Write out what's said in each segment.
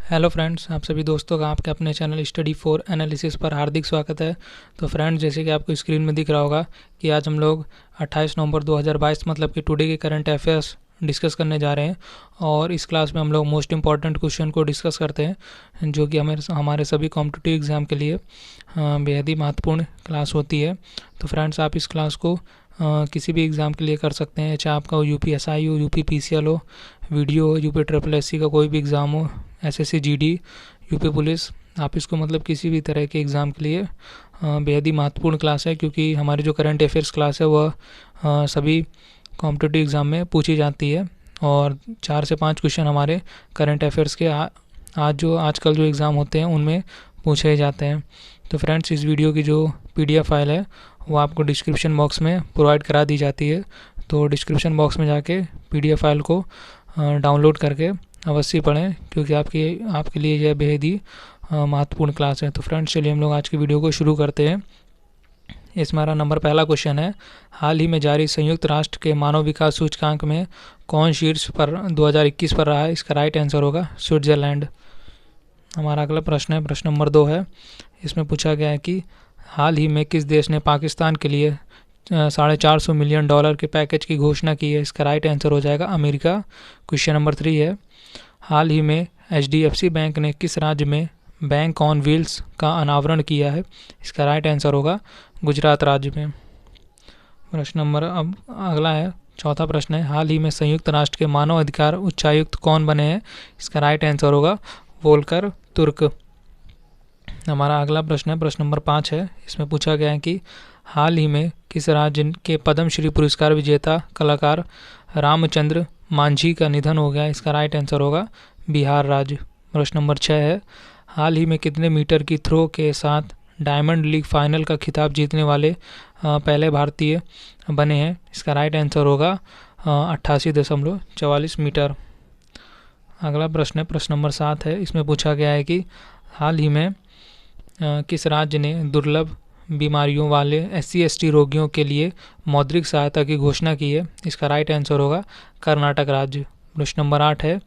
Hello friends, आप सभी दोस्तों का आपके अपने चैनल स्टडी फॉर एनालिसिस पर हार्दिक स्वागत है। तो फ्रेंड्स, जैसे कि आपको स्क्रीन में दिख रहा होगा कि आज हम लोग 28 नवंबर 2022 मतलब कि टुडे के करंट अफेयर्स डिस्कस करने जा रहे हैं। और इस क्लास में हम लोग मोस्ट इंपॉर्टेंट क्वेश्चन को डिस्कस करते हैं, जो कि हमारे सभी कॉम्पिटिटिव एग्ज़ाम के लिए बेहद ही महत्वपूर्ण क्लास होती है। तो फ्रेंड्स, आप इस क्लास को किसी भी एग्ज़ाम के लिए कर सकते हैं, चाहे आपका UPSI हो, UPPCL हो, वीडियो हो, UPSSC का कोई भी एग्ज़ाम हो, SSC GD, यूपी पुलिस। आप इसको मतलब किसी भी तरह के एग्ज़ाम के लिए बेहद ही महत्वपूर्ण क्लास है, क्योंकि हमारी जो करंट अफेयर्स क्लास है वह सभी कॉम्पिटिटिव एग्ज़ाम में पूछी जाती है। और 4 से 5 क्वेश्चन हमारे करंट अफेयर्स के आजकल जो एग्ज़ाम होते हैं उनमें पूछे जाते हैं। तो फ्रेंड्स, इस वीडियो की जो PDF फाइल है वो आपको डिस्क्रिप्शन बॉक्स में प्रोवाइड करा दी जाती है। तो डिस्क्रिप्शन बॉक्स में जाके PDF फाइल को डाउनलोड करके अवश्य पढ़ें, क्योंकि आपके लिए यह बेहद ही महत्वपूर्ण क्लास है। तो फ्रेंड्स, चलिए हम लोग आज की वीडियो को शुरू करते हैं। इसमें हमारा पहला क्वेश्चन है, हाल ही में जारी संयुक्त राष्ट्र के मानव विकास सूचकांक में कौन शीर्ष पर 2021 पर रहा है? इसका राइट आंसर होगा स्विट्ज़रलैंड। हमारा अगला प्रश्न है, प्रश्न नंबर 2 है। इसमें पूछा गया है कि हाल ही में किस देश ने पाकिस्तान के लिए $450 मिलियन के पैकेज की घोषणा की है? इसका राइट आंसर हो जाएगा अमेरिका। क्वेश्चन नंबर 3 है, हाल ही में HDFC बैंक ने किस राज्य में बैंक ऑन व्हील्स का अनावरण किया है? इसका राइट आंसर होगा गुजरात राज्य में। प्रश्न नंबर अब अगला है, चौथा प्रश्न है, हाल ही में संयुक्त राष्ट्र के मानव अधिकार उच्चायुक्त कौन बने हैं? इसका राइट आंसर होगा वोल्कर तुर्क। हमारा अगला प्रश्न है, प्रश्न नंबर 5 है। इसमें पूछा गया है कि हाल ही में किस राज्य के पद्मश्री पुरस्कार विजेता कलाकार रामचंद्र मांझी का निधन हो गया? इसका राइट आंसर होगा बिहार राज्य। प्रश्न नंबर 6 है, हाल ही में कितने मीटर की थ्रो के साथ डायमंड लीग फाइनल का खिताब जीतने वाले पहले भारतीय बने हैं? इसका राइट आंसर होगा 88.44 मीटर। अगला प्रश्न है, प्रश्न नंबर 7 है। इसमें पूछा गया है कि हाल ही में किस राज्य ने दुर्लभ बीमारियों वाले SC/ST रोगियों के लिए मौद्रिक सहायता की घोषणा की है? इसका राइट आंसर होगा कर्नाटक राज्य। प्रश्न नंबर 8 है।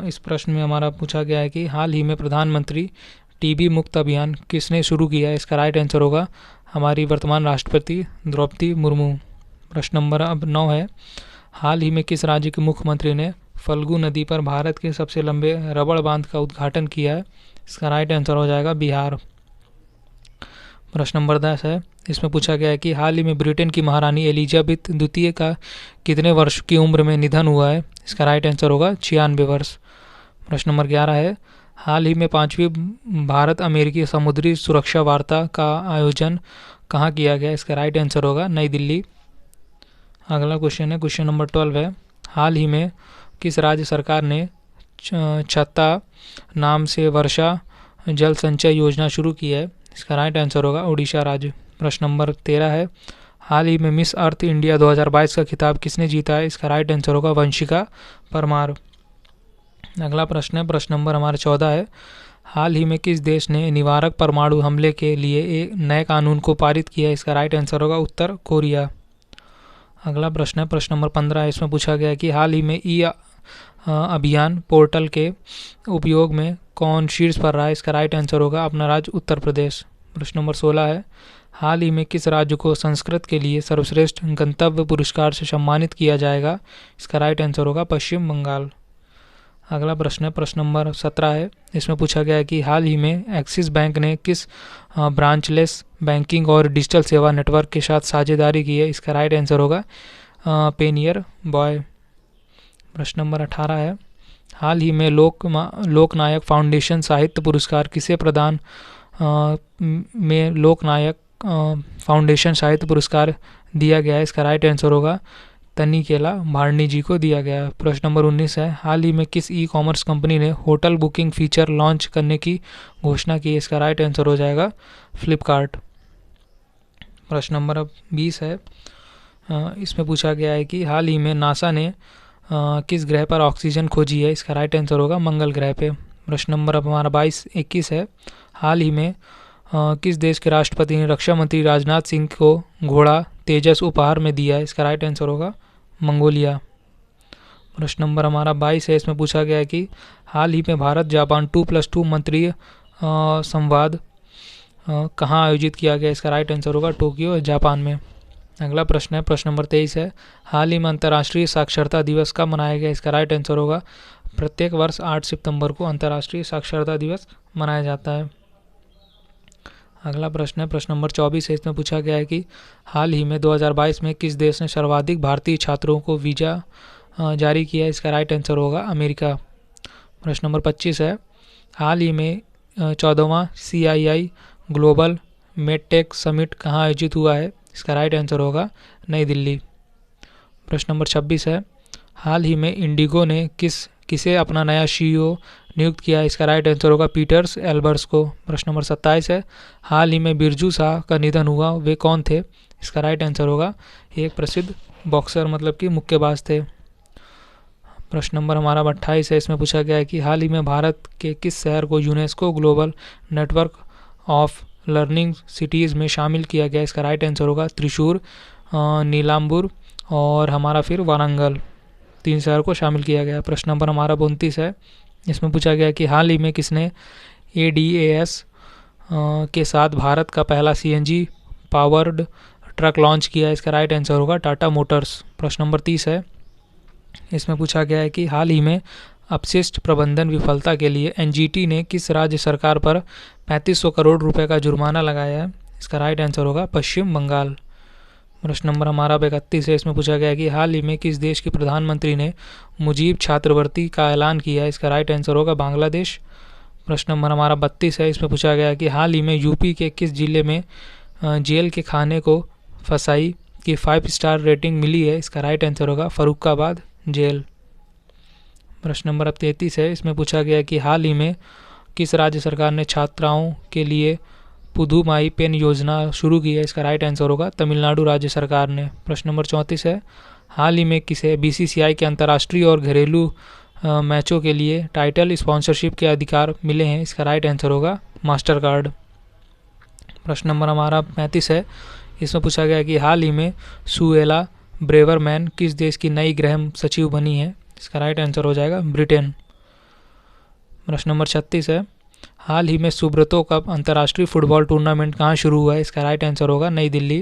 इस प्रश्न में हमारा पूछा गया है कि हाल ही में प्रधानमंत्री TB मुक्त अभियान किसने शुरू किया है? इसका राइट आंसर होगा हमारी वर्तमान राष्ट्रपति द्रौपदी मुर्मू। प्रश्न नंबर अब 9 है, हाल ही में किस राज्य के मुख्यमंत्री ने फल्गु नदी पर भारत के सबसे लंबे रबड़ बांध का उद्घाटन किया है? इसका राइट आंसर हो जाएगा बिहार। प्रश्न नंबर 10 है। इसमें पूछा गया है कि हाल ही में ब्रिटेन की महारानी एलिजाबेथ द्वितीय का कितने वर्ष की उम्र में निधन हुआ है? इसका राइट आंसर होगा 96 वर्ष। प्रश्न नंबर 11 है, हाल ही में 5वीं भारत अमेरिकी समुद्री सुरक्षा वार्ता का आयोजन कहाँ किया गया? इसका राइट आंसर होगा नई दिल्ली। अगला क्वेश्चन है, क्वेश्चन नंबर 12 है, हाल ही में किस राज्य सरकार ने छत्ता नाम से वर्षा जल संचय योजना शुरू की है? इसका राइट आंसर होगा उड़ीसा राज्य। प्रश्न नंबर 13 है, हाल ही में मिस अर्थ इंडिया 2022 का खिताब किसने जीता है? इसका राइट आंसर होगा वंशिका परमार। अगला प्रश्न है, प्रश्न नंबर हमारा 14 है, हाल ही में किस देश ने निवारक परमाणु हमले के लिए एक नए कानून को पारित किया है? इसका राइट आंसर होगा उत्तर कोरिया। अगला प्रश्न है, प्रश्न नंबर 15 है। इसमें पूछा गया है कि हाल ही में अभियान पोर्टल के उपयोग में कौन शीर्ष पर रहा है? इसका राइट आंसर होगा अपना राज्य उत्तर प्रदेश। प्रश्न नंबर 16 है, हाल ही में किस राज्य को संस्कृत के लिए सर्वश्रेष्ठ गंतव्य पुरस्कार से सम्मानित किया जाएगा? इसका राइट आंसर होगा पश्चिम बंगाल। अगला प्रश्न है, प्रश्न नंबर 17 है। इसमें पूछा गया है कि हाल ही में एक्सिस बैंक ने किस ब्रांचलेस बैंकिंग और डिजिटल सेवा नेटवर्क के साथ साझेदारी की है? इसका राइट आंसर होगा पेनियर बॉय। प्रश्न नंबर 18 है, हाल ही में लोकनायक फाउंडेशन साहित्य पुरस्कार किसे प्रदान में लोकनायक फाउंडेशन साहित्य पुरस्कार दिया गया है? इसका राइट आंसर होगा तनिकेला भारनी जी को दिया गया है। प्रश्न नंबर 19 है, हाल ही में किस ई-कॉमर्स कंपनी ने होटल बुकिंग फीचर लॉन्च करने की घोषणा की है? इसका राइट आंसर हो जाएगा फ्लिपकार्ट। प्रश्न नंबर 20 है। इसमें पूछा गया है कि हाल ही में नासा ने किस ग्रह पर ऑक्सीजन खोजी है? इसका राइट आंसर होगा मंगल ग्रह पे। प्रश्न नंबर अब हमारा 21 है, हाल ही में किस देश के राष्ट्रपति ने रक्षा मंत्री राजनाथ सिंह को घोड़ा तेजस उपहार में दिया है? इसका राइट आंसर होगा मंगोलिया। प्रश्न नंबर हमारा 22 है, इसमें पूछा गया है कि हाल ही में भारत जापान 2+2 मंत्रीय संवाद कहाँ आयोजित किया गया। इसका राइट आंसर होगा टोक्यो, जापान में। अगला प्रश्न है, प्रश्न नंबर 23 है, हाल ही में अंतर्राष्ट्रीय साक्षरता दिवस कब मनाया गया। इसका राइट आंसर होगा प्रत्येक वर्ष 8 सितंबर को अंतर्राष्ट्रीय साक्षरता दिवस मनाया जाता है। अगला प्रश्न है, प्रश्न नंबर 24 है, इसमें पूछा गया है कि हाल ही में 2022 में किस देश ने सर्वाधिक भारतीय छात्रों को वीज़ा जारी किया। इसका राइट आंसर होगा अमेरिका। प्रश्न नंबर 25 है, हाल ही में 14वां CII ग्लोबल मेडटेक समिट कहाँ आयोजित हुआ है। इसका राइट आंसर होगा नई दिल्ली। प्रश्न नंबर 26 है, हाल ही में इंडिगो ने किसे अपना नया CEO नियुक्त किया। इसका राइट आंसर होगा पीटर्स एल्बर्स को। प्रश्न नंबर 27 है, हाल ही में बिरजू शाह का निधन हुआ, वे कौन थे। इसका राइट आंसर होगा एक प्रसिद्ध बॉक्सर मतलब कि मुक्केबाज थे। प्रश्न नंबर हमारा 28 है, इसमें पूछा गया है कि हाल ही में भारत के किस शहर को UNESCO global network of learning cities में शामिल किया गया। इसका राइट आंसर होगा त्रिशूर, नीलाम्बुर और हमारा फिर वारंगल, 3 शहर को शामिल किया गया। प्रश्न नंबर हमारा 29 है, इसमें पूछा गया कि हाल ही में किसने ADAS के साथ भारत का पहला CNG पावर्ड ट्रक लॉन्च किया। इसका राइट आंसर होगा टाटा मोटर्स। प्रश्न नंबर 30 है, इसमें पूछा गया है कि हाल ही में अपशिष्ट प्रबंधन विफलता के लिए NGT ने किस राज्य सरकार पर 3500 करोड़ रुपए का जुर्माना लगाया है। इसका राइट आंसर होगा पश्चिम बंगाल। प्रश्न नंबर हमारा 31 है, इसमें पूछा गया है कि हाल ही में किस देश के प्रधानमंत्री ने मुजीब छात्रवृत्ति का ऐलान किया है। इसका राइट आंसर होगा बांग्लादेश। प्रश्न नंबर हमारा 32 है, इसमें पूछा गया है कि हाल ही में यूपी के किस जिले में जेल के खाने को फसाई की 5 स्टार रेटिंग मिली है। इसका राइट आंसर होगा फर्रुखाबाद जेल। प्रश्न नंबर 33 है, इसमें पूछा गया है कि हाल ही में किस राज्य सरकार ने छात्राओं के लिए पुदुमाई पेन योजना शुरू की है। इसका राइट आंसर होगा तमिलनाडु राज्य सरकार ने। प्रश्न नंबर 34 है, हाल ही में किसे BCCI के अंतर्राष्ट्रीय और घरेलू मैचों के लिए टाइटल स्पॉन्सरशिप के अधिकार मिले हैं। इसका राइट आंसर होगा मास्टर कार्ड। प्रश्न नंबर हमारा 35 है, इसमें पूछा गया कि हाल ही में सुएला ब्रेवरमैन किस देश की नई गृह सचिव बनी है। इसका राइट आंसर हो जाएगा ब्रिटेन। प्रश्न नंबर 36 है, हाल ही में सुब्रतो कप अंतर्राष्ट्रीय फुटबॉल टूर्नामेंट कहाँ शुरू हुआ है। इसका राइट आंसर होगा नई दिल्ली।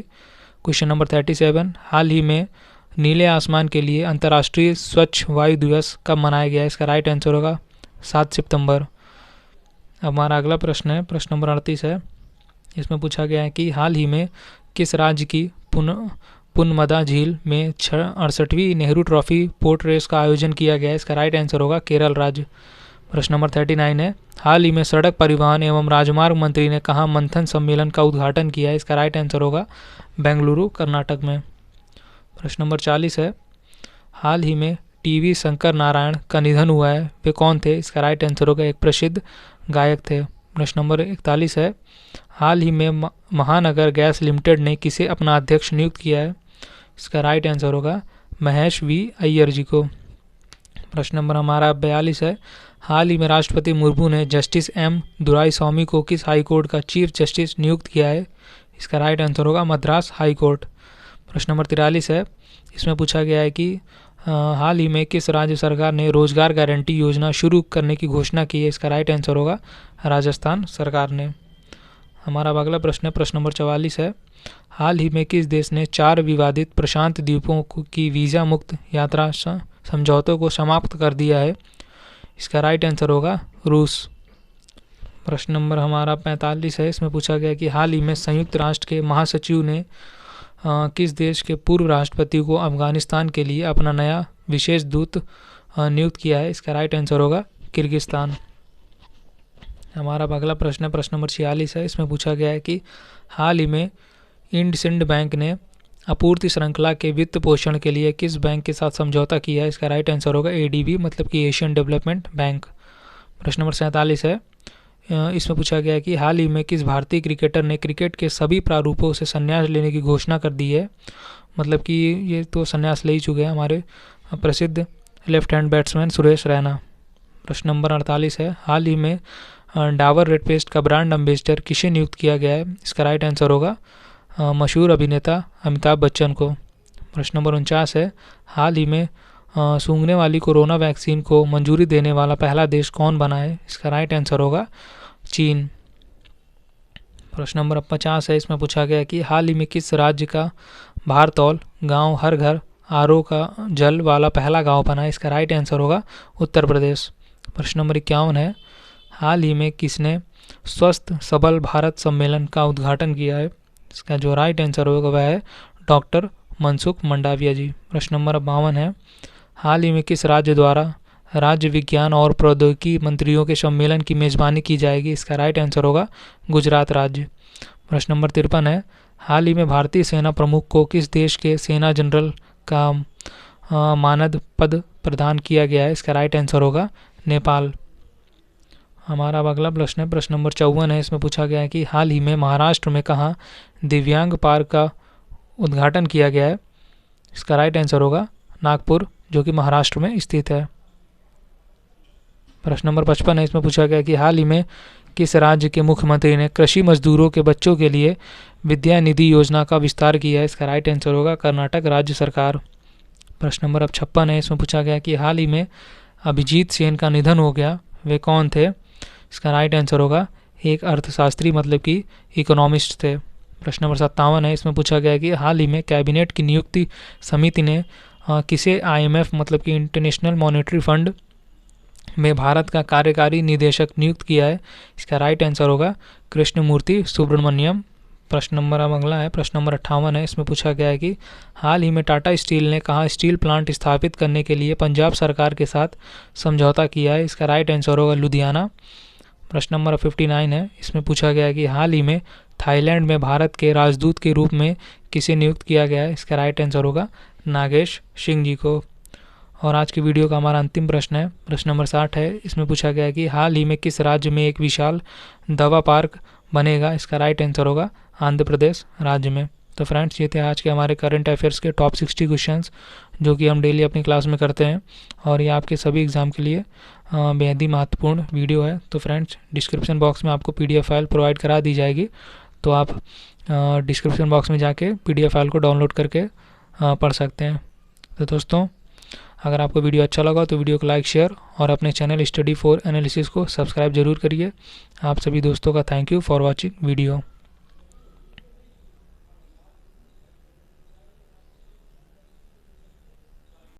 क्वेश्चन नंबर 37, हाल ही में नीले आसमान के लिए अंतर्राष्ट्रीय स्वच्छ वायु दिवस कब मनाया गया है। इसका राइट आंसर होगा 7 सितंबर। अब हमारा अगला प्रश्न है, प्रश्न नंबर 38 है, इसमें पूछा गया है कि हाल ही में किस राज्य की पुनमदा झील में 68वीं नेहरू ट्रॉफी पोर्ट रेस का आयोजन किया गया है। इसका राइट आंसर होगा केरल राज्य। प्रश्न नंबर 39 है, हाल ही में सड़क परिवहन एवं राजमार्ग मंत्री ने कहाँ मंथन सम्मेलन का उद्घाटन किया है। इसका राइट आंसर होगा बेंगलुरु कर्नाटक में। प्रश्न नंबर 40 है, हाल ही में TV शंकर नारायण का निधन हुआ है, वे कौन थे। इसका राइट आंसर होगा एक प्रसिद्ध गायक थे। प्रश्न नंबर 41 है, हाल ही में महानगर गैस लिमिटेड ने किसे अपना अध्यक्ष नियुक्त किया है। इसका राइट आंसर होगा महेश V अय्यर जी को। प्रश्न नंबर हमारा 42 है, हाल ही में राष्ट्रपति मुर्मू ने जस्टिस M दुराईस्वामी को किस हाई कोर्ट का चीफ जस्टिस नियुक्त किया है। इसका राइट आंसर होगा मद्रास हाई कोर्ट। प्रश्न नंबर 43 है, इसमें पूछा गया है कि हाल ही में किस राज्य सरकार ने रोजगार गारंटी योजना शुरू करने की घोषणा की है। इसका राइट आंसर होगा राजस्थान सरकार ने। हमारा अगला प्रश्न है, प्रश्न नंबर 44 है, हाल ही में किस देश ने 4 विवादित प्रशांत द्वीपों की वीज़ा मुक्त यात्रा समझौतों को समाप्त कर दिया है। इसका राइट आंसर होगा रूस। प्रश्न नंबर हमारा 45 है, इसमें पूछा गया कि हाल ही में संयुक्त राष्ट्र के महासचिव ने किस देश के पूर्व राष्ट्रपति को अफगानिस्तान के लिए अपना नया विशेष दूत नियुक्त किया है। इसका राइट आंसर होगा किर्गिस्तान। हमारा अगला प्रश्न है, प्रश्न नंबर 46 है, इसमें पूछा गया है कि हाल ही में इंडसिंड बैंक ने आपूर्ति श्रृंखला के वित्त पोषण के लिए किस बैंक के साथ समझौता किया है। इसका राइट आंसर होगा ADB मतलब कि एशियन डेवलपमेंट बैंक। प्रश्न नंबर 47 है, इसमें पूछा गया है कि हाल ही में किस भारतीय क्रिकेटर ने क्रिकेट के सभी प्रारूपों से संन्यास लेने की घोषणा कर दी है। मतलब कि ये तो संन्यास ले ही चुके हैं हमारे प्रसिद्ध left hand batsman Suresh Raina. प्रश्न नंबर 48 है, हाल ही में डाबर रेड पेस्ट का ब्रांड एम्बेसडर किसे नियुक्त किया गया है। इसका राइट आंसर होगा मशहूर अभिनेता अमिताभ बच्चन को। प्रश्न नंबर 49 है, हाल ही में सूंघने वाली कोरोना वैक्सीन को मंजूरी देने वाला पहला देश कौन बना है? इसका राइट आंसर होगा चीन। प्रश्न नंबर 50 है, इसमें पूछा गया कि हाल ही में किस राज्य का भारतौल गांव हर घर आरओ का जल वाला पहला गांव बना है? इसका राइट आंसर होगा उत्तर प्रदेश। प्रश्न नंबर 51 है, हाल ही में किसने स्वस्थ सबल भारत सम्मेलन का उद्घाटन किया है? इसका जो राइट आंसर होगा वह है डॉक्टर मनसुख मंडाविया जी। प्रश्न नंबर 52 है, हाल ही में किस राज्य द्वारा राज्य विज्ञान और प्रौद्योगिकी मंत्रियों के सम्मेलन की मेजबानी की जाएगी? इसका राइट आंसर होगा गुजरात राज्य। प्रश्न नंबर 53 है, हाल ही में भारतीय सेना प्रमुख को किस देश के सेना जनरल का मानद पद प्रदान किया गया है? इसका राइट आंसर होगा नेपाल। हमारा अब अगला प्रश्न है, प्रश्न नंबर 54 है, इसमें पूछा गया है कि हाल ही में महाराष्ट्र में कहाँ दिव्यांग पार्क का उद्घाटन किया गया है? इसका राइट आंसर होगा नागपुर, जो कि महाराष्ट्र में स्थित है। प्रश्न नंबर 55 है, इसमें पूछा गया कि हाल ही में किस राज्य के मुख्यमंत्री ने कृषि मजदूरों के बच्चों के लिए विद्या निधि योजना का विस्तार किया है? इसका राइट आंसर होगा कर्नाटक राज्य सरकार। प्रश्न नंबर 56 है, इसमें पूछा गया कि हाल ही में अभिजीत सेन का निधन हो गया, वे कौन थे? इसका राइट आंसर होगा एक अर्थशास्त्री, मतलब कि इकोनॉमिस्ट थे। प्रश्न नंबर 57 है, इसमें पूछा गया कि हाल ही में कैबिनेट की नियुक्ति समिति ने किसे IMF मतलब कि इंटरनेशनल मॉनेटरी फंड में भारत का कार्यकारी निदेशक नियुक्त किया है? इसका राइट आंसर होगा कृष्णमूर्ति सुब्रमण्यम। प्रश्न नंबर अगला है, प्रश्न नंबर 58 है, इसमें पूछा गया है कि हाल ही में टाटा स्टील ने कहाँ स्टील प्लांट स्थापित करने के लिए पंजाब सरकार के साथ समझौता किया है? इसका राइट आंसर होगा लुधियाना। प्रश्न नंबर 59 है, इसमें पूछा गया है कि हाल ही में थाईलैंड में भारत के राजदूत के रूप में किसे नियुक्त किया गया है? इसका राइट आंसर होगा नागेश सिंह जी को। और आज की वीडियो का हमारा अंतिम प्रश्न है, प्रश्न नंबर 60 है, इसमें पूछा गया है कि हाल ही में किस राज्य में एक विशाल दवा पार्क बनेगा? इसका राइट आंसर होगा आंध्र प्रदेश राज्य में। तो फ्रेंड्स, ये थे आज के हमारे करंट अफेयर्स के टॉप 60 क्वेश्चंस जो कि हम डेली अपनी क्लास में करते हैं, और ये आपके सभी एग्ज़ाम के लिए बेहद ही महत्वपूर्ण वीडियो है। तो फ्रेंड्स, डिस्क्रिप्शन बॉक्स में आपको PDF फाइल प्रोवाइड करा दी जाएगी, तो आप डिस्क्रिप्शन बॉक्स में जाके PDF फाइल को डाउनलोड करके पढ़ सकते हैं। तो दोस्तों, अगर आपको वीडियो अच्छा लगा तो वीडियो को लाइक, शेयर और अपने चैनल स्टडी फॉर एनालिसिस को सब्सक्राइब जरूर करिए। आप सभी दोस्तों का thank you for watching video.